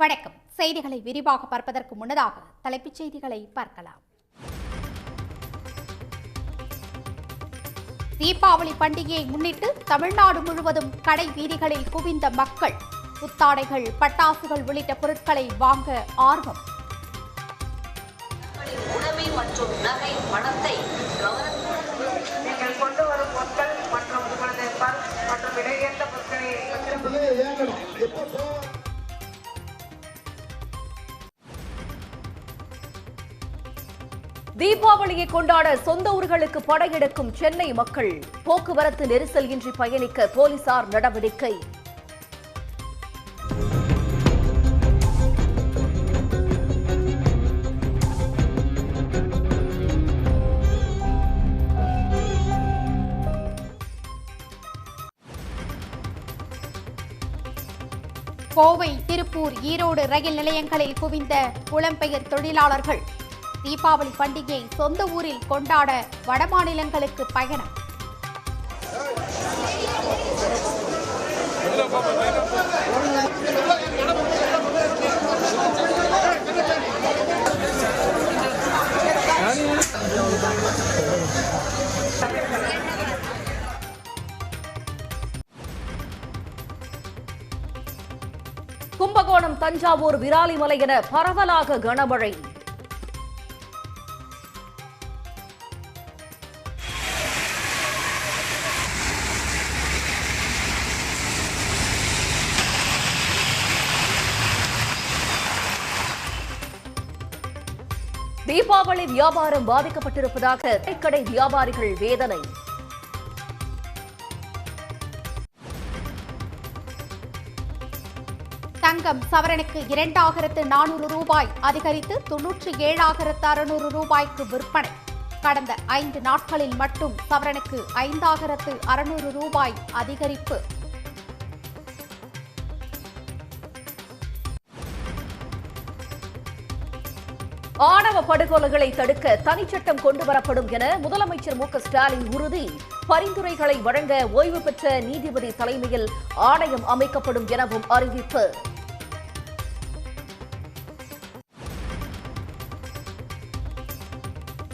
வணக்கம். செய்திகளை விரிவாக பார்ப்பதற்கு முன்னதாக தலைப்புச் செய்திகளை பார்க்கலாம். தீபாவளி பண்டிகையை முன்னிட்டு தமிழ்நாடு முழுவதும் கடை வீதிகளில் குவிந்த மக்கள். புத்தாடைகள், பட்டாசுகள் உள்ளிட்ட பொருட்களை வாங்க ஆர்வம். உடைமை மற்றும் நகை பணத்தை நீங்கள் கொண்டு வரும் பொருட்கள் மற்றும் உங்களது பர்ஸ் மற்றும் விலையேற்ற பொருட்களை தீபாவளியை கொண்டாட சொந்த ஊர்களுக்கு படையெடுக்கும் சென்னை மக்கள். போக்குவரத்து நெரிசல் இன்றி பயணிக்க போலீசார் நடவடிக்கை. கோவை, திருப்பூர், ஈரோடு ரயில் நிலையங்களில் குவிந்த புலம்பெயர் தொழிலாளர்கள். தீபாவளி பண்டிகையை சொந்த ஊரில் கொண்டாட வடமாநிலங்களுக்கு பயணம். கும்பகோணம், தஞ்சாவூர், விராலிமலை என பரவலாக கனமழை. தீபாவளி வியாபாரம் பாதிக்கப்பட்டிருப்பதாக கடை வியாபாரிகள் வேதனை. தங்கம் சவரனுக்கு 2400 ரூபாய் அதிகரித்து 97,600 ரூபாய்க்கு விற்பனை. கடந்த 5 நாட்களில் மட்டும் சவரனுக்கு 5,600 ரூபாய் அதிகரிப்பு. ஆணவ படுகொலைகளை தடுக்க தனிச்சட்டம் கொண்டுவரப்படும் என முதலமைச்சர் மு.க.ஸ்டாலின் உறுதி. பரிந்துரைகளை வழங்க ஓய்வு பெற்ற நீதிபதி தலைமையில் ஆணையம் அமைக்கப்படும் எனவும் அறிவிப்பு.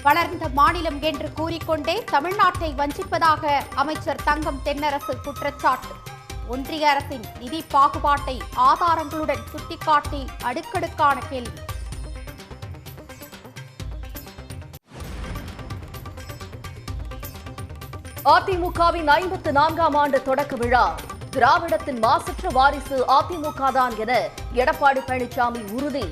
வளர்ந்த மாநிலம் என்று கூறிக்கொண்டே தமிழ்நாட்டை வஞ்சிப்பதாக அமைச்சர் தங்கம் தென்னரசு குற்றச்சாட்டு. ஒன்றிய அரசின் நிதி பாகுபாட்டை ஆதாரங்களுடன் சுட்டிக்காட்டி அடுக்கடுக்கான கேள்வி. அதிமுகவின் 54ஆம் ஆண்டு தொடக்க விழா. திராவிடத்தின் மாசற்ற வாரிசு அதிமுக தான் என எடப்பாடி பழனிசாமி உறுதி.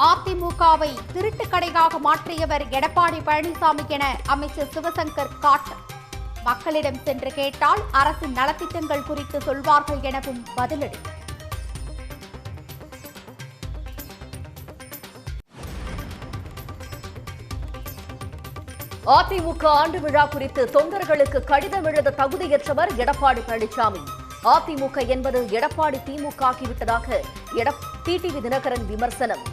அதிமுகவை திருட்டு கடையாக மாற்றியவர் எடப்பாடி பழனிசாமி என அமைச்சர் சிவசங்கர் காட்டம். மக்களிடம் சென்று கேட்டால் அரசின் நலத்திட்டங்கள் குறித்து சொல்வார்கள் எனவும் பதிலடி. அதிமுக ஆண்டு விழா குறித்து தொண்டர்களுக்கு கடிதம் எழுத தகுதியற்றவர் எடப்பாடி பழனிசாமி. அதிமுக என்பது எடப்பாடி திமுக ஆகிவிட்டதாக டிடிவி தினகரன் விமர்சனம்.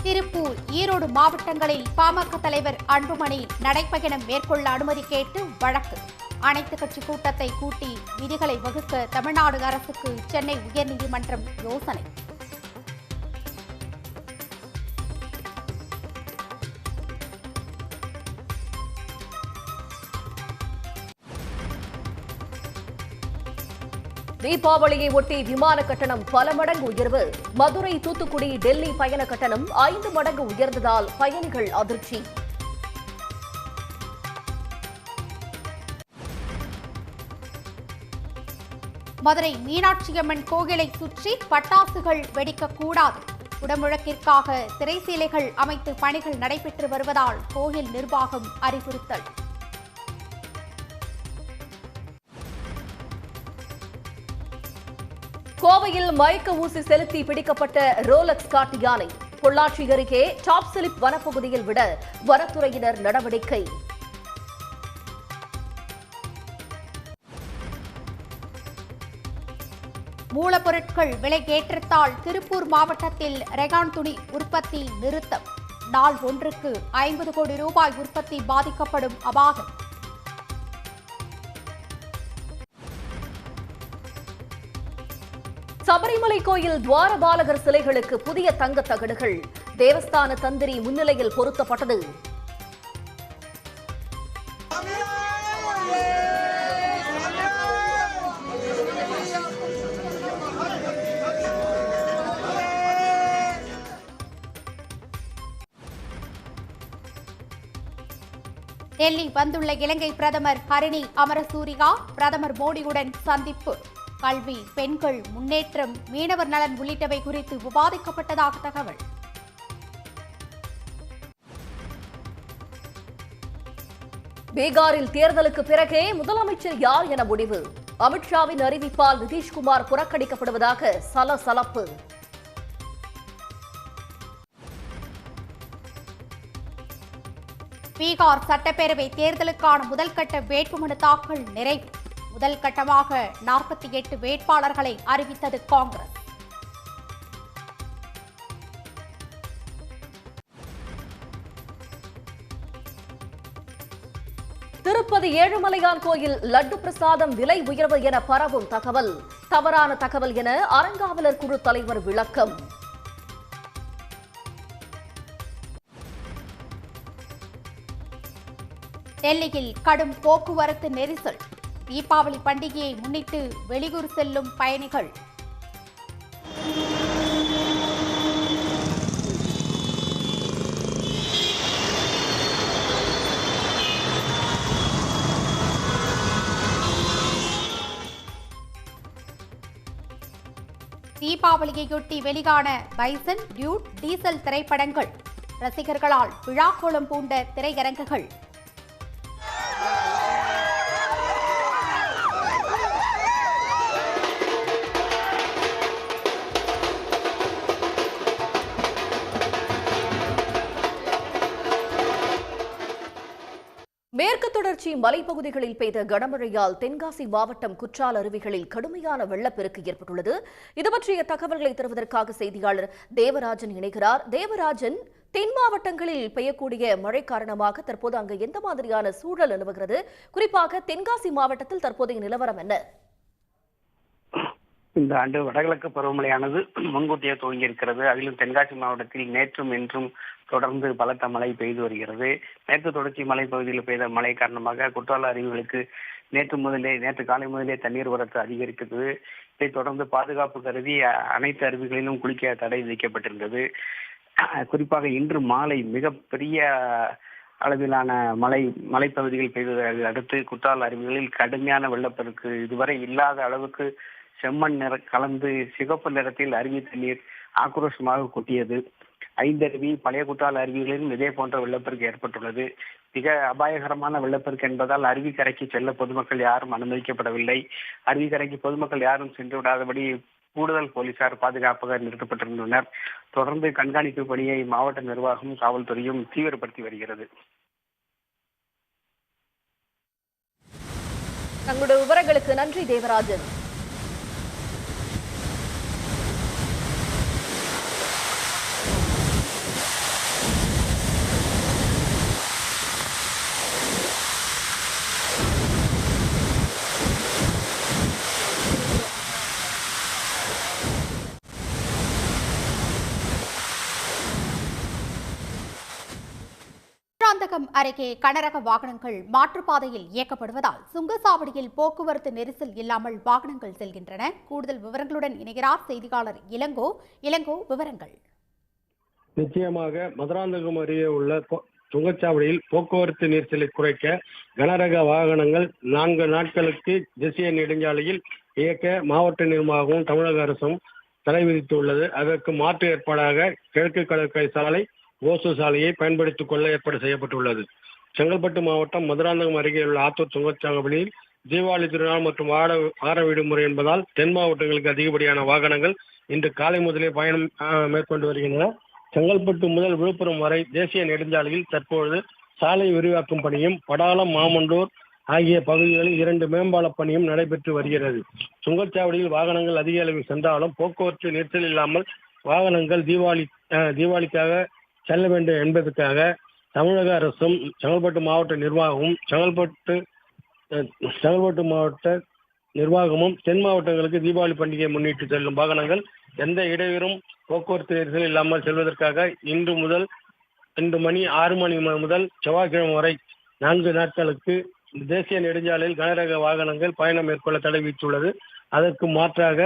திருப்பூர், ஈரோடு மாவட்டங்களில் பாமக தலைவர் அன்புமணி நடைப்பயணம் மேற்கொள்ள அனுமதி கேட்டு வழக்கு. அனைத்து கட்சி கூட்டத்தை கூட்டி விதிகளை வகுக்க தமிழ்நாடு அரசுக்கு சென்னை உயர்நீதிமன்றம் யோசனை. தீபாவளியை ஒட்டி விமான கட்டணம் பல மடங்கு உயர்வு. மதுரை, தூத்துக்குடி, டெல்லி பயண கட்டணம் 5 மடங்கு உயர்ந்ததால் பயணிகள் அதிர்ச்சி. மதுரை மீனாட்சியம்மன் கோயிலை சுற்றி பட்டாசுகள் வெடிக்கக்கூடாது. குடமுழக்கிற்காக திரைசீலைகள் அமைத்து பணிகள் நடைபெற்று வருவதால் கோயில் நிர்வாகம் அறிவுறுத்தல். கோவையில் மயக்க ஊசி செலுத்தி பிடிக்கப்பட்ட ரோலக்ஸ் காட்டு யானை. பொள்ளாச்சி அருகே டாப் ஸ்லிப் வனப்பகுதியில் விட வனத்துறையினர் நடவடிக்கை. மூலப்பொருட்கள் விலை ஏற்றத்தால் திருப்பூர் மாவட்டத்தில் ரெகான் துணி உற்பத்தி நிறுத்தம். நாள் ஒன்றுக்கு 50 கோடி ரூபாய் உற்பத்தி பாதிக்கப்படும் அபாயம். சபரிமலை கோயில் துவாரபாலகர் சிலைகளுக்கு புதிய தங்க தகடுகள் தேவஸ்தான தந்திரி முன்னிலையில் பொருத்தப்பட்டது. டெல்லி வந்துள்ள இலங்கை பிரதமர் ஹரிணி அமரசூரியா பிரதமர் மோடியுடன் சந்திப்பு. கல்வி, பெண்கள் முன்னேற்றம், மீனவர் நலன் உள்ளிட்டவை குறித்து விவாதிக்கப்பட்டதாக தகவல். பீகாரில் தேர்தலுக்கு பிறகே முதலமைச்சர் யார் என முடிவு. அமித்ஷாவின் அறிவிப்பால் நிதிஷ்குமார் புறக்கணிக்கப்படுவதாக சலசலப்பு. பீகார் சட்டப்பேரவை தேர்தலுக்கான முதல்கட்ட வேட்புமனு தாக்கல் நிறைவு. முதல் கட்டமாக 48 வேட்பாளர்களை அறிவித்தது காங்கிரஸ். திருப்பதி ஏழுமலையான் கோயில் லட்டு பிரசாதம் விலை உயர்வு என பரவும் தகவல் தவறான தகவல் என அறங்காவலர் குழு தலைவர் விளக்கம். டெல்லியில் கடும் போக்குவரத்து நெரிசல். தீபாவளி பண்டிகையை முன்னிட்டு வெளியூர் செல்லும் பயணிகள். தீபாவளியையொட்டி வெளியான பைசன், டியூட், டீசல் திரைப்படங்கள். ரசிகர்களால் விழாக்கோலம் பூண்ட திரையரங்குகள். மேற்கு தொடர்ச்சி மலைப்பகுதிகளில் பெய்த கனமழையால் தென்காசி மாவட்டம் குற்றால அருவிகளில் கடுமையான வெள்ளப்பெருக்கு ஏற்பட்டுள்ளது. இது பற்றிய தகவல்களை தருவதற்காக செய்தியாளர் தேவராஜன் இணைகிறார். தேவராஜன், தென் மாவட்டங்களில் பெய்யக்கூடிய மழை காரணமாக தற்போது அங்கு எந்த மாதிரியான சூழல் நிலவுகிறது? குறிப்பாக தென்காசி மாவட்டத்தில் தற்போதைய நிலவரம் என்ன? இந்த ஆண்டு வடகிழக்கு பருவமழையானது முன்கூட்டியே துவங்கி இருக்கிறது. அதிலும் தென்காசி மாவட்டத்தில் நேற்றும் இன்றும் தொடர்ந்து பலத்த மழை பெய்து வருகிறது. மேற்கு தொடர்ச்சி மலைப்பகுதியில் பெய்த மழை காரணமாக குற்றால அருவிகளுக்கு நேற்று காலை முதலே தண்ணீர் வரத்து அதிகரித்தது. இதைத் தொடர்ந்து பாதுகாப்பு கருதி அனைத்து அருவிகளிலும் குளிக்க தடை விதிக்கப்பட்டிருந்தது. குறிப்பாக இன்று மாலை மிகப்பெரிய அளவிலான மலைப்பகுதிகள் பெய்ததை அடுத்து குற்றால அருவிகளில் கடுமையான வெள்ளப்பெருக்கு, இதுவரை இல்லாத அளவுக்கு செம்மண் கலந்து சிகப்பு நிறத்தில் அருவி தண்ணீர் ஆக்ரோஷமாக கொட்டியது. 5 அருவி, பழைய குற்றால அருவிகளிலும் இதே போன்ற வெள்ளப்பெருக்கு ஏற்பட்டுள்ளது. மிக அபாயகரமான வெள்ளப்பெருக்கு என்பதால் அருவி கரைக்கு செல்ல பொதுமக்கள் யாரும் அனுமதிக்கப்படவில்லை. அருவி கரைக்கு பொதுமக்கள் யாரும் சென்று விடாதபடி கூடுதல் போலீசார் பாதுகாப்பாக நிறுத்தப்பட்டிருந்தனர். தொடர்ந்து கண்காணிப்பு பணியை மாவட்ட நிர்வாகமும் காவல்துறையும் தீவிரப்படுத்தி வருகிறது. தங்களுடைய விவரங்களுக்கு நன்றி தேவராஜன். மதுராந்தகம் அருகே கனரக வாகனங்கள் மாற்றுப்பாதையில் இயக்கப்படுவதால் சுங்கசாவடியில் போக்குவரத்து நெரிசல் இல்லாமல் வாகனங்கள் செல்கின்றன. கூடுதல் விவரங்களுடன் இணைகிறார் செய்தியாளர் இளங்கோ. விவரங்கள். நிச்சயமாக மதுராந்தகம் அருகே உள்ள சுங்கச்சாவடியில் போக்குவரத்து நெரிசலை குறைக்க கனரக வாகனங்கள் 4 நாட்களுக்கு தேசிய நெடுஞ்சாலையில் இயக்க மாவட்ட நிர்வாகமும் தமிழக அரசும் தடை விதித்துள்ளது. அதற்கு மாற்று ஏற்பாடாக கிழக்கு கடற்கரை சாலை, ஓசூர் சாலையை பயன்படுத்திக் கொள்ள ஏற்பாடு செய்யப்பட்டுள்ளது. செங்கல்பட்டு மாவட்டம் மதுராந்தகம் அருகே உள்ள ஆத்தூர் சுங்கச்சாவடியில் தீபாவளி திருநாள் மற்றும் வார விடுமுறை என்பதால் தென் மாவட்டங்களுக்கு அதிகப்படியான வாகனங்கள் இன்று காலை முதலே பயணம் மேற்கொண்டு வருகின்றன. செங்கல்பட்டு முதல் விழுப்புரம் வரை தேசிய நெடுஞ்சாலையில் தற்பொழுது சாலை விரிவாக்கும் பணியும், படாலம், மாமண்டூர், ஆகிய பகுதிகளில் 2 மேம்பால பணியும் நடைபெற்று வருகிறது. சுங்கச்சாவடியில் வாகனங்கள் அதிக அளவில் சென்றாலும் போக்குவரத்து நெரிசல் இல்லாமல் வாகனங்கள் தீபாவளிக்காக செல்ல வேண்டும் என்பதற்காக தமிழக அரசும் செங்கல்பட்டு மாவட்ட நிர்வாகமும் செங்கல்பட்டு மாவட்ட நிர்வாகமும் தென் மாவட்டங்களுக்கு தீபாவளி பண்டிகையை முன்னிட்டு செல்லும் வாகனங்கள் எந்த இடையூறும் போக்குவரத்து நெரிசல் இல்லாமல் செல்வதற்காக இன்று மணி 6 மணி முதல் செவ்வாய்க்கிழமை வரை 4 நாட்களுக்கு தேசிய நெடுஞ்சாலையில் கனரக வாகனங்கள் பயணம் மேற்கொள்ள தடை விதித்துள்ளது. அதற்கு மாற்றாக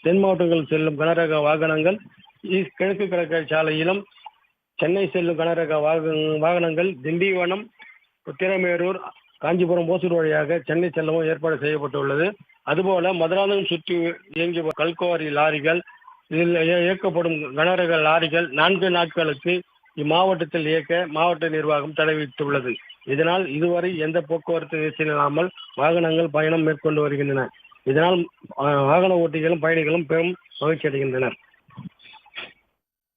தென் மாவட்டங்கள் செல்லும் கனரக வாகனங்கள் கிழக்கு கடற்கரை சாலையிலும், சென்னை செல்லும் கனரக வாகனங்கள் திண்டிவனம், உத்திரமேரூர், காஞ்சிபுரம், ஓசூர் வழியாக சென்னை செல்லவும் ஏற்பாடு செய்யப்பட்டுள்ளது. அதுபோல மதுராந்தகம் சுற்றி இயங்கிய கல்குவாரி லாரிகள், இதில் இயக்கப்படும் கனரக லாரிகள் 4 நாட்களுக்கு இம்மாவட்டத்தில் இயக்க மாவட்ட நிர்வாகம் தடை விதித்துள்ளது. இதனால் இதுவரை எந்த போக்குவரத்து நெரிசல் இல்லாமல் வாகனங்கள் பயணம் மேற்கொண்டு வருகின்றன. இதனால் வாகன ஓட்டிகளும் பயணிகளும் பெரும் மகிழ்ச்சி அடைகின்றனர்.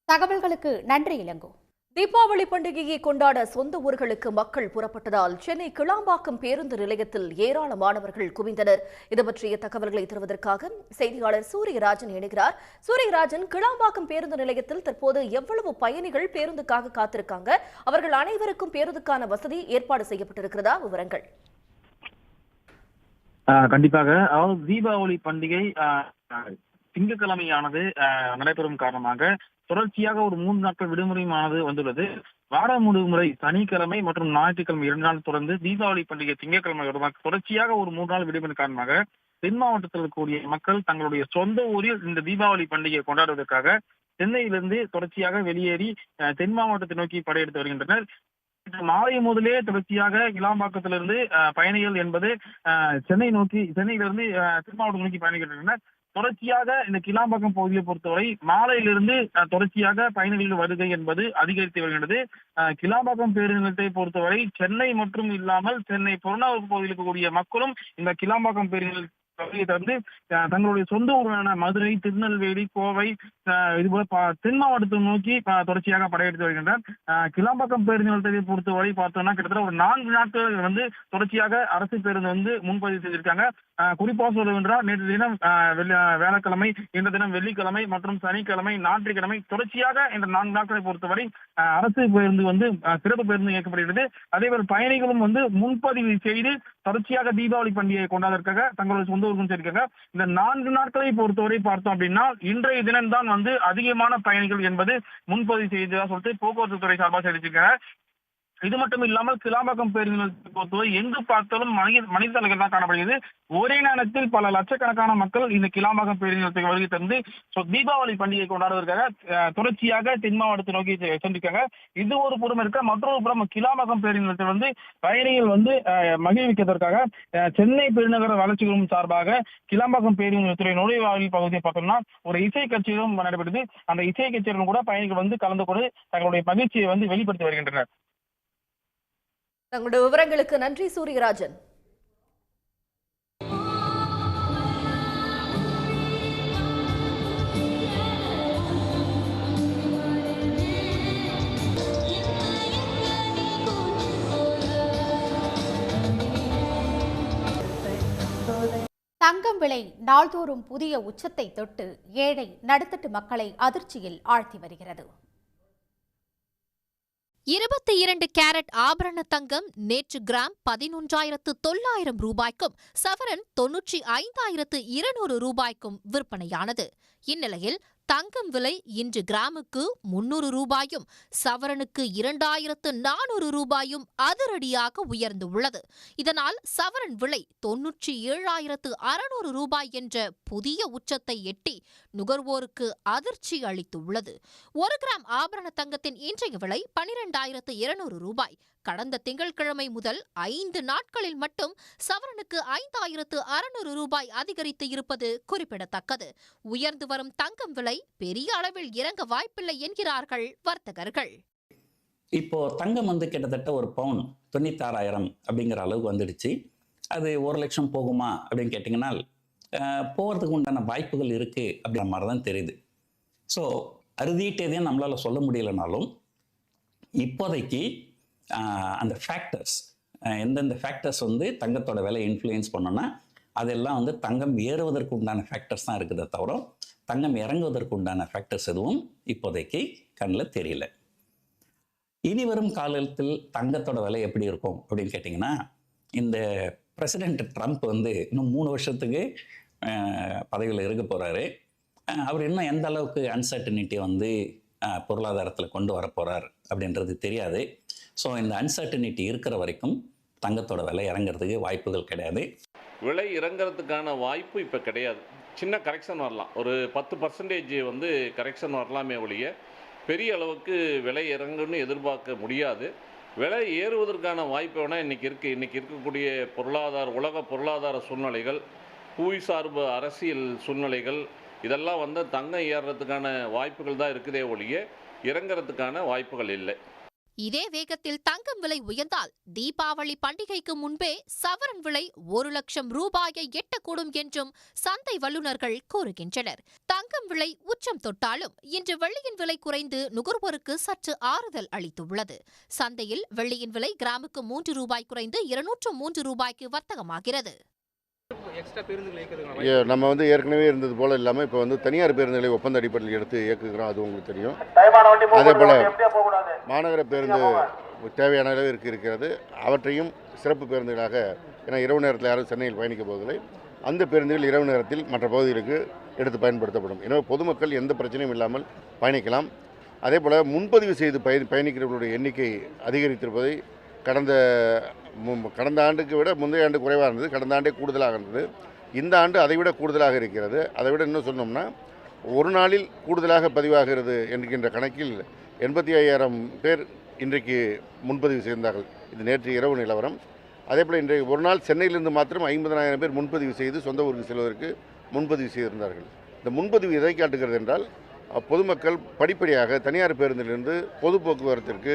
தகவல்களுக்கு நன்றி இளங்கோ. தீபாவளி பண்டிகையை கொண்டாட சொந்த ஊர்களுக்கு மக்கள் புறப்பட்டதால் சென்னை கிளாம்பாக்கம் பேருந்து நிலையத்தில் ஏராளமானவர்கள் குவிந்தனர். இது பற்றிய தகவல்களை தருவதற்காக செய்தியாளர் சூரியராஜன் இணைகிறார். சூரியராஜன், கிளாம்பாக்கம் பேருந்து நிலையத்தில் தற்போது எவ்வளவு பயணிகள் பேருந்துக்காக காத்திருக்காங்க? அவர்கள் அனைவருக்கும் பேருந்துக்கான வசதி ஏற்பாடு செய்யப்பட்டிருக்கிறதா? விவரங்கள். கண்டிப்பாக. அதாவது தீபாவளி பண்டிகை திங்கட்கிழமையானது நடைபெறும் காரணமாக தொடர்ச்சியாக ஒரு 3 நாட்கள் விடுமுறையானது வந்துள்ளது. வார விடுமுறை சனிக்கிழமை மற்றும் ஞாயிற்றுக்கிழமை 2 நாள் தொடர்ந்து தீபாவளி பண்டிகை திங்கட்கிழமை தொடர்ச்சியாக ஒரு 3 நாள் விடுமுறை காரணமாக தென் மாவட்டத்தில் இருக்கக்கூடிய மக்கள் தங்களுடைய சொந்த ஊரில் இந்த தீபாவளி பண்டிகையை கொண்டாடுவதற்காக சென்னையிலிருந்து தொடர்ச்சியாக வெளியேறி தென் மாவட்டத்தை நோக்கி படையெடுத்து வருகின்றனர். மாலை முதலே தொடர்ச்சியாக கிளாம்பாக்கத்திலிருந்து பயணிகள் என்பது சென்னையிலிருந்து தென் மாவட்டம் நோக்கி பயணிக்கின்றனர். தொடர்ச்சியாக இந்த கிளாம்பாக்கம் பகுதியை பொறுத்தவரை மாலையிலிருந்து தொடர்ச்சியாக பயணிகளின் வருகை என்பது அதிகரித்து வருகின்றது. கிளாம்பாக்கம் பேருந்து நிலையத்தை பொறுத்தவரை சென்னை மற்றும் இல்லாமல் சென்னை புறநகர் பகுதியில் இருக்கக்கூடிய மக்களும் இந்த கிளாம்பாக்கம் பேருந்து தொடர்ந்து தங்களுடைய சொந்த ஊரான மதுரை, திருநெல்வேலி, கோவை இதுபோல தென் மாவட்டத்தை நோக்கி தொடர்ச்சியாக படையெடுத்து வருகின்றனர். கிளாம்பாக்கம் பேருந்து நிலையத்தை பொறுத்தவரை பார்த்தோம்னா கிட்டத்தட்ட ஒரு 4 நாட்கள் தொடர்ச்சியாக அரசு பேருந்து முன்பதிவு செய்திருக்காங்க. குறிப்பாக சொல்லுகின்றார், நேற்று தினம் வியாழக்கிழமை, இன்று தினம் வெள்ளிக்கிழமை மற்றும் சனிக்கிழமை, ஞாயிற்றுக்கிழமை தொடர்ச்சியாக இந்த 4 நாட்களை பொறுத்தவரை அரசு பேருந்து சிறப்பு பேருந்து இயக்கப்படுகிறது. அதேபோல் பயணிகளும் முன்பதிவு செய்து தொடர்ச்சியாக தீபாவளி பண்டிகையை கொண்டாடுவதற்காக தங்களுடைய சொந்த ஊருக்கும் சேர்க்காங்க. இந்த 4 நாட்களை பொறுத்தவரை பார்த்தோம் அப்படின்னா இன்றைய தினம்தான் அதிகமான பயணிகள் என்பது முன்பதிவு செய்ததா சொல்லிட்டு போக்குவரத்து துறை சார்பாக தெரிவிச்சிருக்காங்க. இது மட்டும் இல்லாமல் கிளாம்பாக்கம் பேருந்து பொறுத்தவரை எங்கு பார்த்தாலும் மனித தலைகள் தான் காணப்படுகிறது. ஒரே நேரத்தில் பல லட்சக்கணக்கான மக்கள் இந்த கிளாம்பாக்கம் பேருந்து நிலையத்துக்கு வருகை தந்து தீபாவளி பண்டிகை கொண்டாடுவதற்காக தொடர்ச்சியாக தென் மாவட்டத்தை நோக்கி சென்றிருக்காங்க. இது ஒரு புறம் இருக்க, மற்றொரு புறம் கிளாம்பாக்கம் பேருந்து நிலையத்தில் பயணிகள் மகிழ்விக்கிறதற்காக சென்னை பெருநகர வளர்ச்சி குழுமம் சார்பாக கிளாம்பாக்கம் பேருந்து நிலையத்துறை நுழைவாயில் பகுதியை பார்த்தோம்னா ஒரு இசை கட்சியும் நடைபெற்றது. அந்த இசை கட்சியிலும் கூட பயணிகள் கலந்து கொண்டு தங்களுடைய மகிழ்ச்சியை வெளிப்படுத்தி வருகின்றனர். தங்களுடைய விவரங்களுக்கு நன்றி சூரியராஜன். தங்கம் விலை நாள்தோறும் புதிய உச்சத்தை தொட்டு ஏழை நடுத்தட்டு மக்களை அதிர்ச்சியில் ஆழ்த்தி வருகிறது. 22 கேரட் ஆபரண தங்கம் நேற்று கிராம் 11,900 ரூபாய்க்கும் சவரன் 95,200 ரூபாய்க்கும் விற்பனையானது. இந்நிலையில் தங்கம் விலை இன்று கிராமுக்கு 300 ரூபாயும் சவரனுக்கு 2,400 ரூபாயும் அதிரடியாக உயர்ந்துள்ளது. இதனால் சவரன் விலை 97,600 ரூபாய் என்ற புதிய உச்சத்தை எட்டி நுகர்வோருக்கு அதிர்ச்சி அளித்துள்ளது. 1 கிராம் ஆபரண தங்கத்தின் இன்றைய விலை 12,200 ரூபாய். கடந்த திங்கட்கிழமை முதல் 5 நாட்களில் மட்டும் சவரனுக்கு 5,600 ரூபாய் அதிகரித்து இருப்பது குறிப்பிடத்தக்கது. உயர்ந்து வரும் தங்கம் விலை பெரிய அளவில் இறங்க வாய்ப்பில்லை என்கிறார்கள் வர்த்தகர்கள். இப்போ தங்கம் கிட்டத்தட்ட ஒரு பவுன் 96,000 அப்படிங்கிற அளவுக்கு வந்துடுச்சு. அது 1 லட்சம் போகுமா அப்படின்னு கேட்டிங்கன்னா போகிறதுக்கு உண்டான வாய்ப்புகள் இருக்குது அப்படிங்கிற மாதிரி தான் தெரியுது. ஸோ அறுதிட்டேதையும் நம்மளால் சொல்ல முடியலனாலும் இப்போதைக்கு அந்த ஃபேக்டர்ஸ் எந்தெந்த ஃபேக்டர்ஸ் வந்து தங்கத்தோட விலை இன்ஃப்ளூயன்ஸ் பண்ணோன்னா அதெல்லாம் வந்து தங்கம் ஏறுவதற்கு உண்டான ஃபேக்டர்ஸ் தான் இருக்குதே தவிர தங்கம் இறங்குவதற்கு உண்டான ஃபேக்டர்ஸ் எதுவும் இப்போதைக்கு கண்ணில் தெரியல. இனி வரும் காலத்தில் தங்கத்தோட விலை எப்படி இருக்கும் அப்படின்னு கேட்டிங்கன்னா, இந்த பிரசிடென்ட் ட்ரம்ப் வந்து இன்னும் 3 வருஷத்துக்கு பதவியில் இருக்க போகிறாரு. அவர் இன்னும் எந்த அளவுக்கு அன்சர்டனிட்டியை வந்து பொருளாதாரத்தில் கொண்டு வர போகிறார் அப்படின்றது தெரியாது. ஸோ இந்த அன்சர்டனிட்டி இருக்கிற வரைக்கும் தங்கத்தோட விலை இறங்கிறதுக்கு வாய்ப்புகள் கிடையாது. விலை இறங்கிறதுக்கான வாய்ப்பு இப்போ கிடையாது. சின்ன கரெக்ஷன் வரலாம், ஒரு 10% வந்து கரெக்ஷன் வரலாமே ஒழிய பெரிய அளவுக்கு விலை இறங்குன்னு எதிர்பார்க்க முடியாது. விலை ஏறுவதற்கான வாய்ப்பு வேணால் இன்றைக்கி இருக்குது. இன்றைக்கி இருக்கக்கூடிய உலக பொருளாதார சூழ்நிலைகள், புவிசார்பு அரசியல் சூழ்நிலைகள், இதெல்லாம் வந்து தங்கம் ஏறுறதுக்கான வாய்ப்புகள் தான் இருக்குதே ஒழிய இறங்கிறதுக்கான வாய்ப்புகள் இல்லை. இதே வேகத்தில் தங்கம் விலை உயர்ந்தால் தீபாவளி பண்டிகைக்கு முன்பே சவரன் விலை 1 லட்சம் ரூபாயை எட்டக்கூடும் என்றும் சந்தை வல்லுநர்கள் கூறுகின்றனர். தங்கம் விலை உச்சம் தொட்டாலும் இன்று வெள்ளியின் விலை குறைந்து நுகர்வோருக்கு சற்று ஆறுதல் அளித்துள்ளது. சந்தையில் வெள்ளியின் விலை கிராமுக்கு 3 ரூபாய் குறைந்து 203 ரூபாய்க்கு வர்த்தகமாகிறது. நம்ம வந்து ஏற்கனவே இருந்தது போல இல்லாமல் இப்போ வந்து தனியார் பேருந்துகளை ஒப்பந்த அடிப்படையில் எடுத்து இயக்குகிறோம். அது உங்களுக்கு தெரியும். அதே போல் மாநகர பேருந்து தேவையான அளவிற்கு இருக்கிறது. அவற்றையும் சிறப்பு பேருந்துகளாக, ஏன்னா இரவு நேரத்தில் யாரும் சென்னையில் பயணிக்க போவதில்லை, அந்த பேருந்துகள் இரவு நேரத்தில் மற்ற பகுதிகளுக்கு எடுத்து பயன்படுத்தப்படும். எனவே பொதுமக்கள் எந்த பிரச்சனையும் இல்லாமல் பயணிக்கலாம். அதே போல் முன்பதிவு செய்து பயணிக்கிறவர்களுடைய எண்ணிக்கை அதிகரித்திருப்பதை கடந்த ஆண்டுக்கு விட முந்தைய ஆண்டு குறைவாக இருந்தது. கடந்த ஆண்டே கூடுதலாக இருந்தது. இந்த ஆண்டு அதைவிட கூடுதலாக இருக்கிறது. அதை விட இன்னும் சொன்னோம்னா ஒரு நாளில் கூடுதலாக பதிவாகிறது என்கின்ற கணக்கில் 85,000 பேர் இன்றைக்கு முன்பதிவு செய்தார்கள். இது நேற்று இரவு நிலவரம். அதே போல் இன்றைக்கு ஒரு நாள் சென்னையிலிருந்து மாத்திரம் 50,000 பேர் முன்பதிவு செய்து சொந்த ஊருக்கு செல்வதற்கு முன்பதிவு செய்திருந்தார்கள். இந்த முன்பதிவு எதை காட்டுகிறது என்றால், பொதுமக்கள் படிப்படியாக தனியார் பேருந்திலிருந்து பொது போக்குவரத்திற்கு,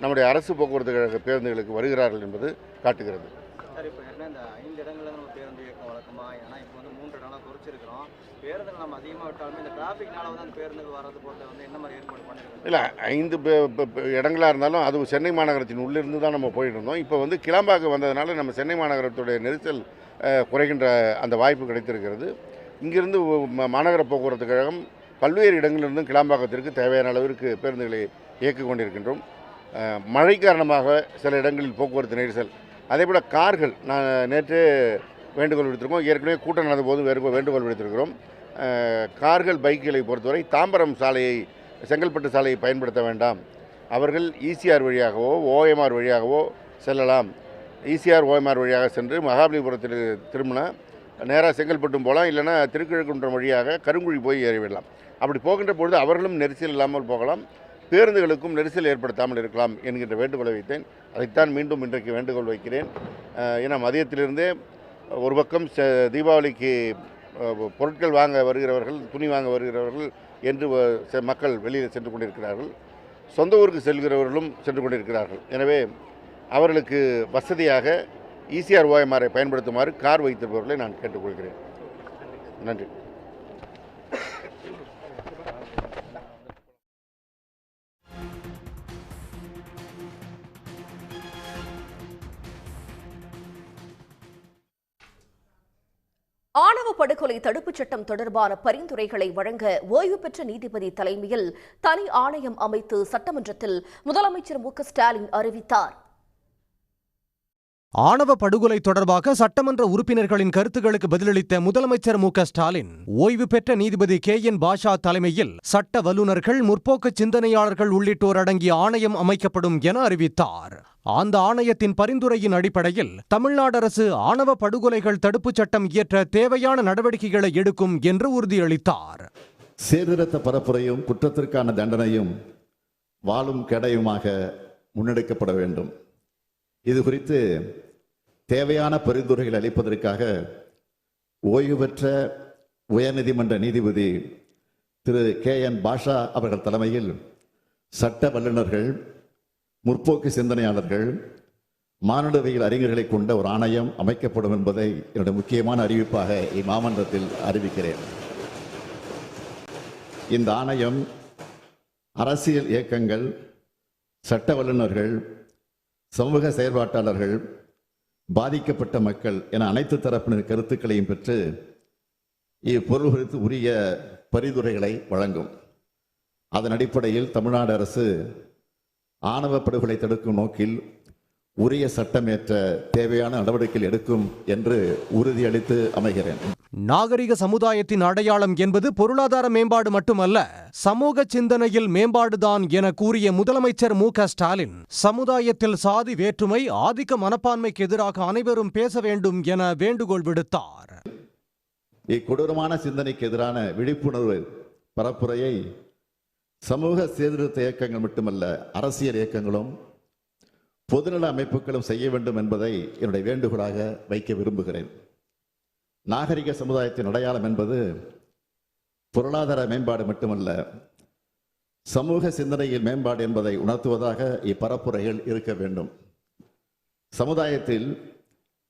நம்முடைய அரசு போக்குவரத்து கழக பேருந்துகளுக்கு வருகிறார்கள் என்பது காட்டுகிறது. சார், இப்போ என்ன இந்த 5 இடங்களில் நம்ம பேருந்து இயக்கம் வழக்கமாக, ஏன்னா இப்போ வந்து 3 இடம்லாம் குறைச்சிருக்கிறோம். பேருந்துகள் நம்ம அதிகமாக விட்டாலுமே இந்த டிராஃபிக்னால வந்து அந்த பேருந்துகள் வர்றது போல வந்து என்ன மாதிரி ஏற்பாடு பண்ணிருக்கோம்? இல்லை, 5 இடங்களாக இருந்தாலும் அது சென்னை மாநகரத்தின் உள்ளிருந்து தான் நம்ம போயிட்டு இருந்தோம். இப்போ வந்து கிளாம்பாக்கம் வந்ததுனால நம்ம சென்னை மாநகரத்துடைய நெரிசல் குறைகின்ற அந்த வாய்ப்பு கிடைத்திருக்கிறது. இங்கிருந்து மாநகர போக்குவரத்து கழகம் பல்வேறு இடங்களிலிருந்தும் கிளாம்பாக்கத்திற்கு தேவையான அளவிற்கு பேருந்துகளை இயக்கிக் கொண்டிருக்கின்றோம். மழை காரணமாக சில இடங்களில் போக்குவரத்து நெரிசல், அதே போல் கார்கள், நான் நேற்று வேண்டுகோள் விடுத்திருக்கோம். ஏற்கனவே கூட்டம் நடந்த போது வேண்டுகோள் விடுத்திருக்கிறோம். கார்கள், பைக்குகளை பொறுத்தவரை தாம்பரம் சாலையை, செங்கல்பட்டு சாலையை பயன்படுத்த வேண்டாம். அவர்கள் ஈசிஆர் வழியாகவோ ஓஎம்ஆர் வழியாகவோ செல்லலாம். ஈசிஆர் ஓஎம்ஆர் வழியாக சென்று மகாபலிபுரத்தில் திரும்பினா நேராக செங்கல்பட்டும் போகலாம். இல்லைனா திருக்கிழக்குன்றம் வழியாக கருங்குழி போய் ஏறிவிடலாம். அப்படி போகின்ற பொழுது அவர்களும் நெரிசல் இல்லாமல் போகலாம், பேருந்துகளுக்கும் நெரிசல் ஏற்படுத்தாமல் இருக்கலாம் என்கின்ற வேண்டுகோளை வைத்தேன். அதைத்தான் மீண்டும் இன்றைக்கு வேண்டுகோள் வைக்கிறேன். ஏன்னா மதியத்திலிருந்தே ஒரு பக்கம் தீபாவளிக்கு பொருட்கள் வாங்க வருகிறவர்கள், துணி வாங்க வருகிறவர்கள் என்று மக்கள் வெளியில் சென்று கொண்டிருக்கிறார்கள். சொந்த ஊருக்கு செல்கிறவர்களும் சென்று கொண்டிருக்கிறார்கள். எனவே அவர்களுக்கு வசதியாக ஈசிஆர் ஓஎம்ஆரை பயன்படுத்துமாறு கார் வைத்திருப்பவர்களை நான் கேட்டுக்கொள்கிறேன். நன்றி. ஆணவ படுகொலை தடுப்புச் சட்டம் தொடர்பான பரிந்துரைகளை வழங்க ஓய்வு பெற்ற நீதிபதி தலைமையில் தனி ஆணையம் அமைத்து சட்டமன்றத்தில் முதலமைச்சர் மு க ஸ்டாலின் அறிவித்தார். ஆணவ படுகொலை தொடர்பாக சட்டமன்ற உறுப்பினர்களின் கருத்துக்களுக்கு பதிலளித்த முதலமைச்சர் மு க ஸ்டாலின், ஓய்வு பெற்ற நீதிபதி KN பாஷா தலைமையில் சட்ட வல்லுநர்கள், முற்போக்கு சிந்தனையாளர்கள் உள்ளிட்டோர் அடங்கிய ஆணையம் அமைக்கப்படும் என அறிவித்தார். அந்த ஆணையத்தின் பரிந்துரையின் அடிப்படையில் தமிழ்நாடு அரசு ஆணவ படுகொலைகள் தடுப்புச் சட்டம் இயற்ற தேவையான நடவடிக்கைகளை எடுக்கும் என்று உறுதியளித்தார். சீர்திருத்த பரப்புரையும் குற்றத்திற்கான தண்டனையும் வாழும் கெடையுமாக முன்னெடுக்கப்பட வேண்டும். இது குறித்து தேவையான பரிந்துரைகள் அளிப்பதற்காக ஓய்வு பெற்ற உயர்நீதிமன்ற நீதிபதி திரு KN பாஷா அவர்கள் தலைமையில் சட்ட வல்லுநர்கள், முற்போக்கு சிந்தனையாளர்கள், மானுடவியல் அறிஞர்களை கொண்ட ஒரு ஆணையம் அமைக்கப்படும் என்பதை என்னுடைய முக்கியமான அறிவிப்பாக இம்மாமன்றத்தில் அறிவிக்கிறேன். இந்த ஆணையம் அரசியல் இயக்கங்கள், சட்ட வல்லுநர்கள், சமூக செயற்பாட்டாளர்கள், பாதிக்கப்பட்ட மக்கள் என அனைத்து தரப்பினர் கருத்துக்களையும் பெற்று இப்பொருள் குறித்து உரிய பரிந்துரைகளை வழங்கும். அதன் அடிப்படையில் தமிழ்நாடு அரசு ஆணவ படுகொலை தடுக்கும் நோக்கில் உரிய சட்டமேற்ற தேவையான நடவடிக்கைகள் எடுக்கும் என்று உறுதியளித்து அமைகிறேன். நாகரிக சமுதாயத்தின் அடையாளம் என்பது பொருளாதார மேம்பாடு மட்டுமல்ல, சமூக சிந்தனையில் மேம்பாடுதான் என கூறிய முதலமைச்சர் மு.க.ஸ்டாலின், சமுதாயத்தில் சாதி வேற்றுமை, ஆதிக்க மனப்பான்மைக்கு எதிராக அனைவரும் பேச வேண்டும் என வேண்டுகோள் விடுத்தார். இக்கொடூரமான சிந்தனைக்கு எதிரான விழிப்புணர்வு பரப்புரையை சமூக சீர்திருத்த இயக்கங்கள் மட்டுமல்ல, அரசியல் இயக்கங்களும் பொதுநல அமைப்புகளும் செய்ய வேண்டும் என்பதை என்னுடைய வேண்டுகோளாக வைக்க விரும்புகிறேன். நாகரிக சமுதாயத்தின் அடையாளம் என்பது பொருளாதார மேம்பாடு மட்டுமல்ல, சமூக சிந்தனையில் மேம்பாடு என்பதை உணர்த்துவதாக இப்பரப்புரைகள் இருக்க வேண்டும். சமுதாயத்தில்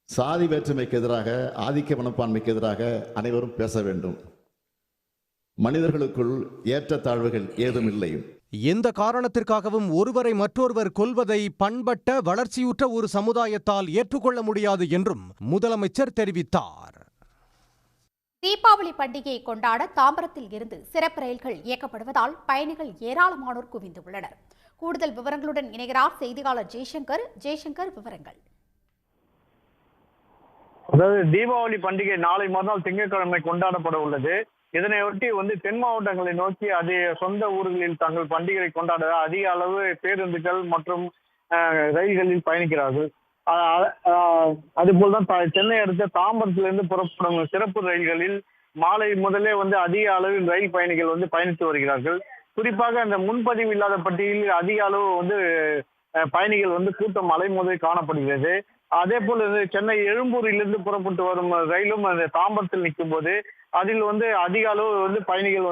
சாதி வேற்றுமைக்கு எதிராக, ஆதிக்க மனப்பான்மைக்கு எதிராக அனைவரும் பேச வேண்டும். மனிதர்களுக்குள் ஏற்றத்தாழ்வுகள் ஏதும் இல்லை. எந்த காரணத்திற்காகவும் ஒருவரை மற்றொருவர் கொல்வதை பண்பட்ட வளர்ச்சியுற்ற ஒரு சமுதாயத்தால் ஏற்றுக்கொள்ள முடியாது என்றும் முதலமைச்சர் தெரிவித்தார். தீபாவளி பண்டிகையை கொண்டாட தாம்பரத்தில் இருந்து சிறப்பு ரயில்கள் இயக்கப்படுவதால் பயணிகள் ஏராளமானோர் குவிந்துள்ளனர். கூடுதல் விவரங்களுடன் இணைகிறார் செய்தியாளர் ஜெய்சங்கர். விவரங்கள். அதாவது தீபாவளி பண்டிகை நாளை மறுநாள் திங்கட்கிழமை கொண்டாடப்பட உள்ளது. இதனையொட்டி தென் மாவட்டங்களை நோக்கி அதே சொந்த ஊர்களில் தங்கள் பண்டிகையை கொண்டாட அதிக அளவு பேருந்துகள் மற்றும் ரயில்களில் பயணிக்கிறார்கள். அதுபோல்தான் சென்னை அடுத்த தாம்பரத்திலிருந்து புறப்படும் சிறப்பு ரயில்களில் மாலை முதலே அதிக அளவில் ரயில் பயணிகள் பயணித்து வருகிறார்கள். குறிப்பாக அந்த முன்பதிவு இல்லாத பட்டியலில் அதிக அளவு பயணிகள் கூட்டம் அலைமோதி காணப்படுகிறது. அதே போல சென்னை எழும்பூரிலிருந்து புறப்பட்டு வரும் ரயிலும் அந்த தாம்பரத்தில் நிற்கும் போது அதில் அதிக அளவு பயணிகள்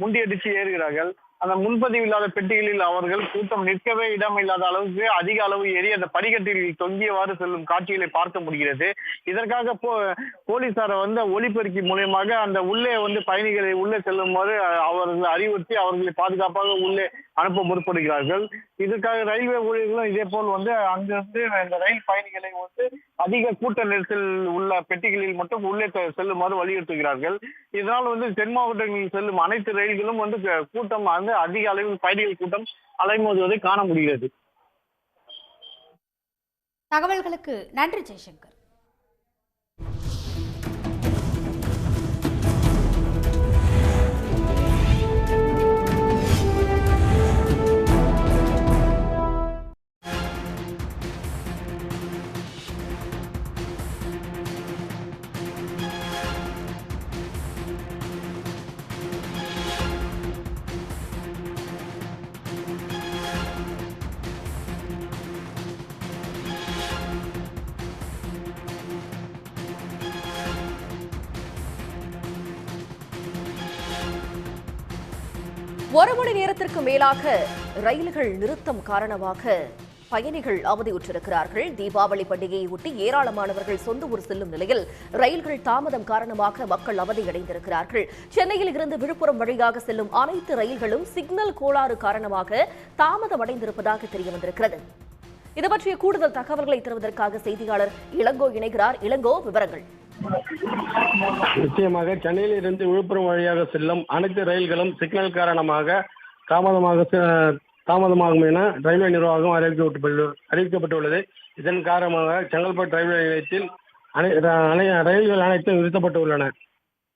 முண்டியடிச்சு ஏறுகிறார்கள். அந்த முன்பதிவு இல்லாத பெட்டிகளில் அவர்கள் கூட்டம் நிற்கவே இடம் இல்லாத அளவுக்கு அதிக அளவு ஏறி அந்த படிக்கட்டில் தொங்கியவாறு செல்லும் காட்சிகளை பார்க்க முடிகிறது. இதற்காக போலீசாரை ஒலிபெருக்கி மூலியமாக அந்த உள்ளே பயணிகளை உள்ளே செல்லுமாறு அவர்கள் அறிவுறுத்தி அவர்களை பாதுகாப்பாக உள்ளே அனுப்ப முற்படுகிறார்கள். இதற்காக ரயில்வே ஊழியர்களும் இதே போல் அங்கிருந்து இந்த ரயில் பயணிகளை அதிக கூட்ட நெரிசல் உள்ள பெட்டிகளில் மட்டும் உள்ளே செல்லுமாறு வலியுறுத்துகிறார்கள். இதனால் தென் மாவட்டங்களில் செல்லும் அனைத்து ரயில்களும் கூட்டம் அதிக அளவில் பயணிகள் கூட்டம் அலைமோதுவதை காண முடிகிறது. தகவல்களுக்கு நன்றி ஜெய்சங்கர். ஒரு மணி நேரத்திற்கு மேலாக ரயில்கள் நிறுத்தம் காரணமாக பயணிகள் அவதியுற்றிருக்கிறார்கள். தீபாவளி பண்டிகையை ஒட்டி ஏராளமானவர்கள் சொந்த ஊர் செல்லும் நிலையில் ரயில்கள் தாமதம் காரணமாக மக்கள் அவதியடைந்திருக்கிறார்கள். சென்னையில் இருந்து விழுப்புரம் வழியாக செல்லும் அனைத்து ரயில்களும் சிக்னல் கோளாறு காரணமாக தாமதம் அடைந்திருப்பதாக தெரிய வந்திருக்கிறது. இது பற்றிய கூடுதல் தகவல்களை தருவதற்காக செய்தியாளர் இளங்கோ இணைகிறார். இளங்கோ, விவரங்கள். நிச்சயமாக சென்னையில் இருந்து விழுப்புரம் வழியாக செல்லும் அனைத்து ரயில்களும் சிக்னல் காரணமாக தாமதமாகும் என ரயில்வே நிர்வாகம் அறிவிக்கப்பட்டுள்ளது. இதன் காரணமாக செங்கல்பட்டு ரயில்வே நிலையத்தில் ரயில்கள் அனைத்தும் நிறுத்தப்பட்டுள்ளன.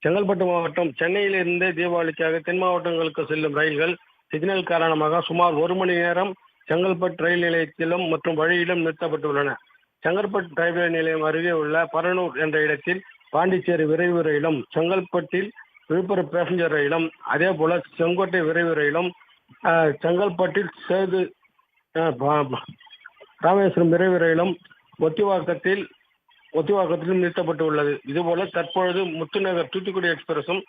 செங்கல்பட்டு மாவட்டம் சென்னையில் இருந்து தீபாவளிக்காக தென் மாவட்டங்களுக்கு செல்லும் ரயில்கள் சிக்னல் காரணமாக சுமார் ஒரு மணி நேரம் செங்கல்பட்டு ரயில் நிலையத்திலும் மற்றும் வழியிலும் நிறுத்தப்பட்டுள்ளன. செங்கல்பட்டு ரயில்வே நிலையம் அருகே உள்ள பரனூர் என்ற இடத்தில் பாண்டிச்சேரி விரைவு ரயிலும், செங்கல்பட்டில் விழுப்புரம் பேசஞ்சர் ரயிலும், அதே போல செங்கோட்டை விரைவு ரயிலும், செங்கல்பட்டில் சேது ராமேஸ்வரம் விரைவு ரயிலும் ஒத்திவாக்கத்திலும் நிறுத்தப்பட்டுள்ளது. இதுபோல தற்பொழுது முத்துநகர் தூத்துக்குடி எக்ஸ்பிரஸும்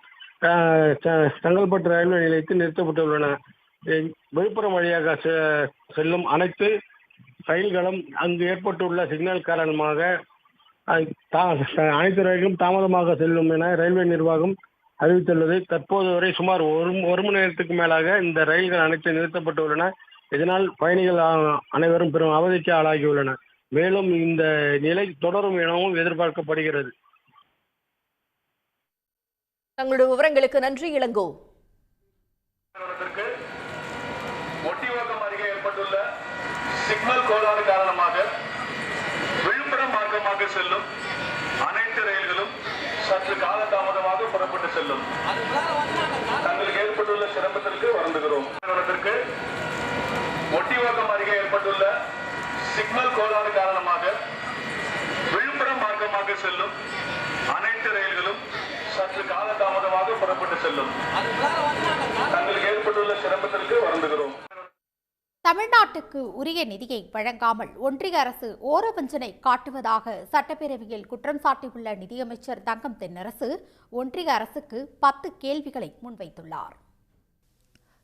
செங்கல்பட்டு ரயில்வே நிலையத்தில் நிறுத்தப்பட்டுள்ளன. விழுப்புரம் வழியாக செல்லும் அனைத்து ரயில்களும் அங்கு ஏற்பட்டுள்ள சிக்னல் காரணமாக அனைத்து ரயில்களும் தாமதமாக செல்லும் என ரயில்வே நிர்வாகம் அறிவித்துள்ளது. தற்போது வரை சுமார் ஒரு மணி நேரத்துக்கு மேலாக இந்த ரயில்கள் அனைத்தும் நிறுத்தப்பட்டுள்ளன. இதனால் பயணிகள் அனைவரும் பெரும் அவதிக்கு ஆளாகியுள்ளனர். மேலும் இந்த நிலை தொடரும் எனவும் எதிர்பார்க்கப்படுகிறது. தங்களுடைய விவரங்களுக்கு நன்றி இளங்கோ. ஒட்டிவாக்கம் அருகே ஏற்பட்டுள்ள சிக்னல் கோளாறு காரணமாக விழுப்புரம் மார்க்கமாக செல்லும் அனைத்து ரயில்களும் சற்று காலதாமதமாக புறப்பட்டு செல்லும். தங்களுக்கு ஏற்பட்டுள்ள சிரமத்திற்கு வருந்துகிறோம். ஒட்டிவாக்கம் அருகே ஏற்பட்டுள்ள சிக்னல் கோளாறு காரணமாக விழுப்புரம் மார்க்கமாக செல்லும் அனைத்து ரயில்களும் சற்று காலதாமதமாக புறப்பட்டு செல்லும். தங்களுக்கு ஏற்பட்டுள்ள சிரமத்திற்கு வருந்துகிறோம். தமிழ்நாட்டுக்கு உரிய நிதியை வழங்காமல் ஒன்றிய அரசு ஓரவஞ்சனை காட்டுவதாக சட்டப்பேரவையில் குற்றம் சாட்டியுள்ள நிதியமைச்சர் தங்கம் தென்னரசு ஒன்றிய அரசுக்கு 10 கேள்விகளை முன்வைத்துள்ளார்.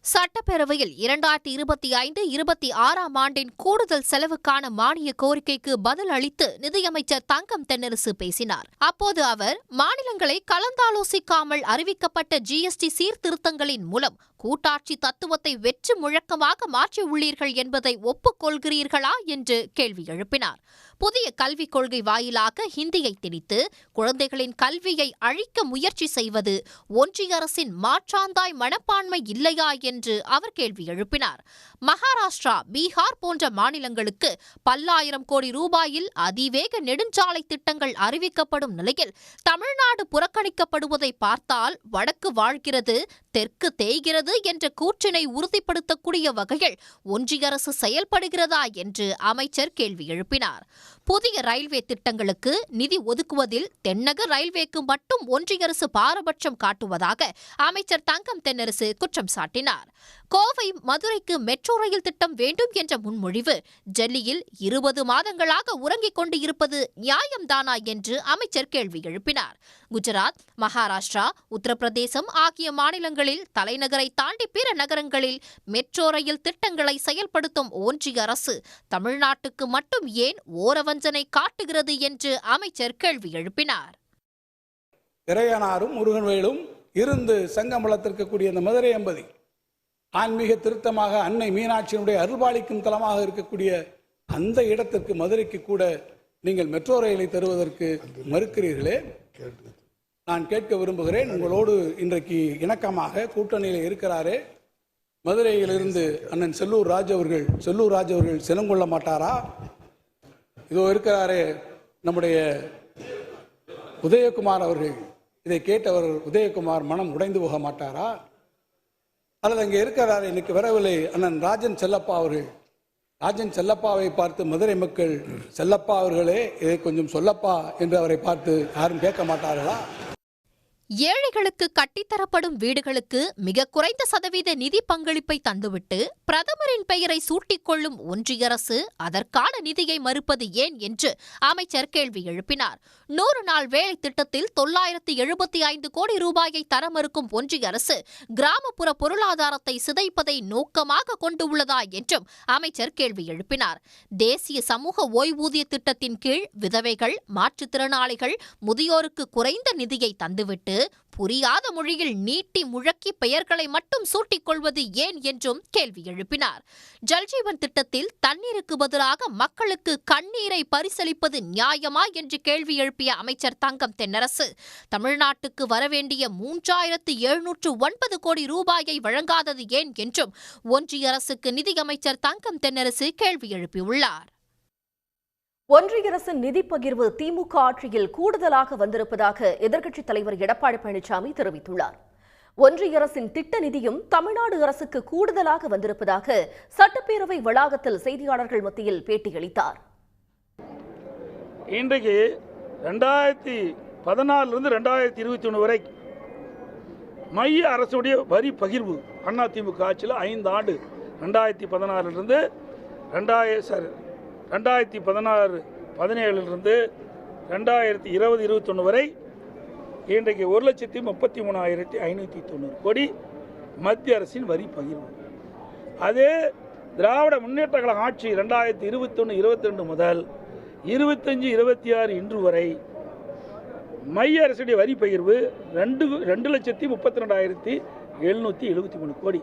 சட்டப்பேரவையில் 2025-26 ஆண்டின் கூடுதல் செலவுக்கான மானிய கோரிக்கைக்கு பதில் அளித்து நிதியமைச்சர் தங்கம் தென்னரசு பேசினார். அப்போது அவர் மாநிலங்களை கலந்தாலோசிக்காமல் அறிவிக்கப்பட்ட GST சீர்திருத்தங்களின் மூலம் கூட்டாட்சி தத்துவத்தை வெற்று முழக்கமாக மாற்றியுள்ளீர்கள் என்பதை ஒப்புக்கொள்கிறீர்களா என்று கேள்வி எழுப்பினார். புதிய கல்விக் கொள்கை வாயிலாக ஹிந்தியை திணித்து குழந்தைகளின் கல்வியை அழிக்க முயற்சி செய்வது ஒன்றிய அரசின் மாற்றாந்தாய் மனப்பான்மை இல்லையா என்று அவர் கேள்வி எழுப்பினார். மகாராஷ்டிரா, பீகார் போன்ற மாநிலங்களுக்கு பல்லாயிரம் கோடி ரூபாயில் அதிவேக நெடுஞ்சாலை திட்டங்கள் அறிவிக்கப்படும் நிலையில் தமிழ்நாடு புறக்கணிக்கப்படுவதை பார்த்தால் வடக்கு வாழ்கிறது, தெற்கு தேய்கிறது என்ற கூற்றினை உறுதிப்படுத்தக்கூடிய வகையில் ஒன்றிய அரசு செயல்படுகிறதா என்று அமைச்சர் கேள்வி எழுப்பினார். புதிய ரயில்வே திட்டங்களுக்கு நிதி ஒதுக்குவதில் தென்னக ரயில்வேக்கு மட்டும் ஒன்றிய அரசு பாரபட்சம் காட்டுவதாக அமைச்சர் தங்கம் தென்னரசு குற்றம் சாட்டினார். கோவை மதுரைக்கு மெட்ரோ ரயில் திட்டம் வேண்டும் என்ற முன்மொழிவு டெல்லியில் 20 மாதங்களாக உறங்கிக் கொண்டு இருப்பது நியாயம்தானா என்று அமைச்சர் கேள்வி எழுப்பினார். குஜராத், மகாராஷ்டிரா, உத்தரப்பிரதேசம் ஆகிய மாநிலங்களில் தலைநகரை தாண்டி பிற நகரங்களில் மெட்ரோ ரயில் திட்டங்களை செயல்படுத்தும் ஒன்றிய அரசு தமிழ்நாட்டுக்கு மட்டும் ஏன் ஓரவஞ்சனை காட்டுகிறது என்று அமைச்சர் கேள்வி எழுப்பினார். இறையனாரும் முருகன்வேலும் இருந்து சங்கமலத்திற்கக்கூடிய இந்த மதுரை எம்பதி ஆன்மீக திருத்தமாக அன்னை மீனாட்சியினுடைய அருள்பாலிக்கும் தலமாக இருக்கக்கூடிய அந்த இடத்திற்கு மதுரைக்கு கூட நீங்கள் மெட்ரோ ரயிலை தருவதற்கு மறுக்கிறீர்களே. நான் கேட்க விரும்புகிறேன், உங்களோடு இன்றைக்கு இணக்கமாக கூட்டணியில் இருக்கிறாரே மதுரையிலிருந்து அண்ணன் செல்லூர் ராஜ் அவர்கள் சினங்கொள்ள மாட்டாரா? இதோ இருக்கிறாரே நம்முடைய உதயகுமார் அவர்கள், இதை கேட்டவர் உதயகுமார் மனம் உடைந்து போக மாட்டாரா? அல்லது அங்கே இருக்கிறார் இன்னைக்கு வரவில்லை அண்ணன் ராஜன் செல்லப்பாவை பார்த்து மதுரை மக்கள் செல்லப்பா அவர்களே இதை கொஞ்சம் சொல்லப்பா என்று அவரை பார்த்து யாரும் கேட்க மாட்டார்களா? ஏழைகளுக்கு கட்டித்தரப்படும் வீடுகளுக்கு மிக குறைந்த சதவீத நிதி பங்களிப்பை தந்துவிட்டு பிரதமரின் பெயரை சூட்டிக்கொள்ளும் ஒன்றிய அரசு அதற்கான நிதியை மறுப்பது ஏன் என்று அமைச்சர் கேள்வி எழுப்பினார். 100 நாள் வேலை திட்டத்தில் 975 கோடி ரூபாயை தர மறுக்கும் ஒன்றிய அரசு கிராமப்புற பொருளாதாரத்தை சிதைப்பதை நோக்கமாக கொண்டுள்ளதா என்றும் அமைச்சர் கேள்வி எழுப்பினார். தேசிய சமூக ஓய்வூதிய திட்டத்தின் கீழ் விதவைகள், மாற்றுத்திறனாளிகள், முதியோருக்கு குறைந்த நிதியை தந்துவிட்டு புரியாத மொழியில் நீட்டி முழக்கி பெயர்களை மட்டும் சூட்டிக் கொள்வது ஏன் என்றும் கேள்வி எழுப்பினார். ஜல்ஜீவன் திட்டத்தில் தண்ணீருக்கு பதிலாக மக்களுக்கு கண்ணீரை பரிசளிப்பது நியாயமா என்று கேள்வி எழுப்பிய அமைச்சர் தங்கம் தென்னரசு தமிழ்நாட்டுக்கு வரவேண்டிய 3709 கோடி ரூபாயை வழங்காதது ஏன் என்றும் ஒன்றிய அரசுக்கு நிதியமைச்சர் தங்கம் தென்னரசு கேள்வி எழுப்பியுள்ளார். ஒன்றிய அரசின் நிதி பகிர்வு திமுக ஆட்சியில் கூடுதலாக வந்திருப்பதாக எதிர்க்கட்சித் தலைவர் எடப்பாடி பழனிசாமி தெரிவித்துள்ளார். ஒன்றிய அரசின் திட்ட நிதியும் தமிழ்நாடு அரசுக்கு கூடுதலாக வந்திருப்பதாக சட்டப்பேரவை வளாகத்தில் செய்தியாளர்கள் மத்தியில் பேட்டியளித்தார். இன்றைக்கு 2014 2021 வரை மைய அரசுடைய வரி பகிர்வு அதிமுக ஆட்சியில் 5 ஆண்டு 2016 2017 2021 வரை இன்றைக்கு 1,33,590 கோடி மத்திய அரசின் வரி பகிர்வு. அதே திராவிட முன்னேற்ற கழக ஆட்சி 2021-22 முதல் 25-26 இன்று வரை மைய அரசுடைய வரி பகிர்வு 2,32,773 கோடி.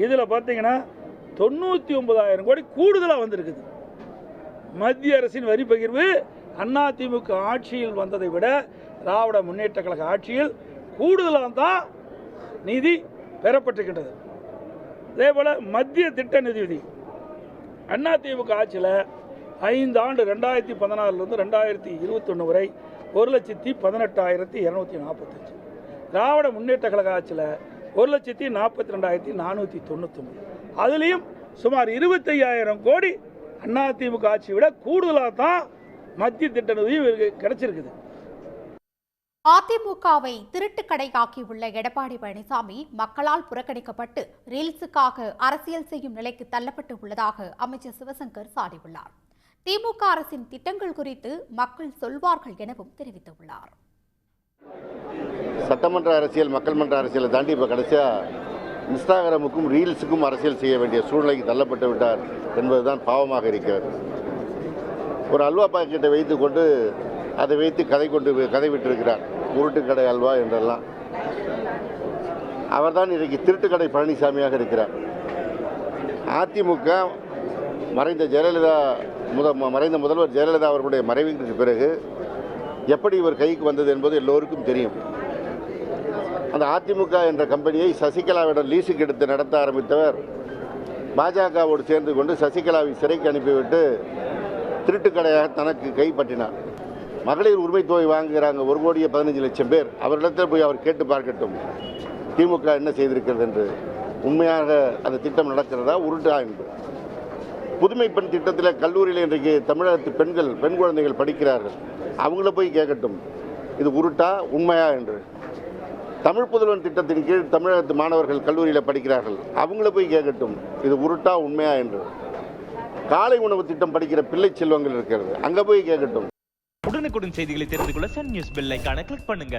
இதில் பார்த்தீங்கன்னா 99,000 கோடி கூடுதலாக வந்திருக்குது. மத்திய அரசின் வரி பகிர்வு அதிமுக ஆட்சியில் வந்ததை விட திராவிட முன்னேற்ற கழக ஆட்சியில் கூடுதலாக தான் நிதி பெறப்பட்டிருக்கின்றது. அதே போல் மத்திய திட்ட நிதியுதவி அதிமுக ஆட்சியில் 5 ஆண்டு 2014 2021 வரை 1,18,245. திராவிட முன்னேற்ற கழக ஆட்சியில் 1,42,499. அதுலேயும் சுமார் 25,000 கோடி அதிமுக ஆட்சியை விட கூடுதலாக தான் மத்திய திட்ட நிதி கிடைச்சிருக்குது. அதிமுகவை திருட்டுக்கடையாக்கியுள்ள எடப்பாடி பழனிசாமி மக்களால் புறக்கணிக்கப்பட்டு ரீல்ஸுக்காக அரசியல் செய்யும் நிலைக்கு தள்ளப்பட்டு உள்ளதாக அமைச்சர் சிவசங்கர் சாடியுள்ளார். திமுக அரசின் திட்டங்கள் குறித்து மக்கள் சொல்வார்கள் எனவும் தெரிவித்துள்ளார். சட்டமன்ற அரசியல் மக்கள் மன்ற அரசியலை தாண்டி இப்போ கடைசியாக இன்ஸ்டாகிராமுக்கும் ரீல்ஸுக்கும் அரசியல் செய்ய வேண்டிய சூழ்நிலைக்கு தள்ளப்பட்டு விட்டார் என்பதுதான் பாவமாக இருக்கிறது. ஒரு அல்வா பாக்கெட்டை வைத்து கொண்டு அதை வைத்து கதை விட்டிருக்கிறார். உருட்டுக்கடை அல்வா என்றெல்லாம். அவர்தான் இன்றைக்கு திருட்டுக்கடை பழனிசாமியாக இருக்கிறார். அதிமுக மறைந்த முதல்வர் ஜெயலலிதா அவர்களுடைய மறைவுக்கு பிறகு எப்படி இவர் கைக்கு வந்தது என்பது எல்லோருக்கும் தெரியும். அந்த அதிமுக என்ற கம்பெனியை சசிகலாவிடம் லீஸுக்கு எடுத்து நடத்த ஆரம்பித்தவர் பாஜகவோடு சேர்ந்து கொண்டு சசிகலாவை சிறைக்கு அனுப்பிவிட்டு திருட்டுக்கடையாக தனக்கு கைப்பற்றினார். மகளிர் உரிமை தொகை வாங்குகிறாங்க 1,15,00,000 பேர். அவரிடத்தில் போய் அவர் கேட்டு பார்க்கட்டும் திமுக என்ன செய்திருக்கிறது என்று. உண்மையாக அந்த திட்டம் நடக்கிறதா உருட்டா என்று. புதுமை பெண் திட்டத்தில் கல்லூரியில் இன்றைக்கு தமிழகத்து பெண் குழந்தைகள் படிக்கிறார்கள். அவங்கள போய் கேட்கட்டும் இது உருட்டா உண்மையா என்று. தமிழ் புதல்வன் திட்டத்தின் கீழ் தமிழகத்து மாணவர்கள் கல்லூரியில் படிக்கிறார்கள். அவங்கள போய் கேட்கட்டும் இது உருட்டா உண்மையா என்று. காலை உணவு திட்டம் படிக்கிற பிள்ளை செல்வங்கள் இருக்கிறது, அங்கே போய் கேட்கட்டும். உடனுக்குடன் செய்திகளை தெரிந்து கொள்ள சன் நியூஸ் பெல் ஐகானை கிளிக் பண்ணுங்க.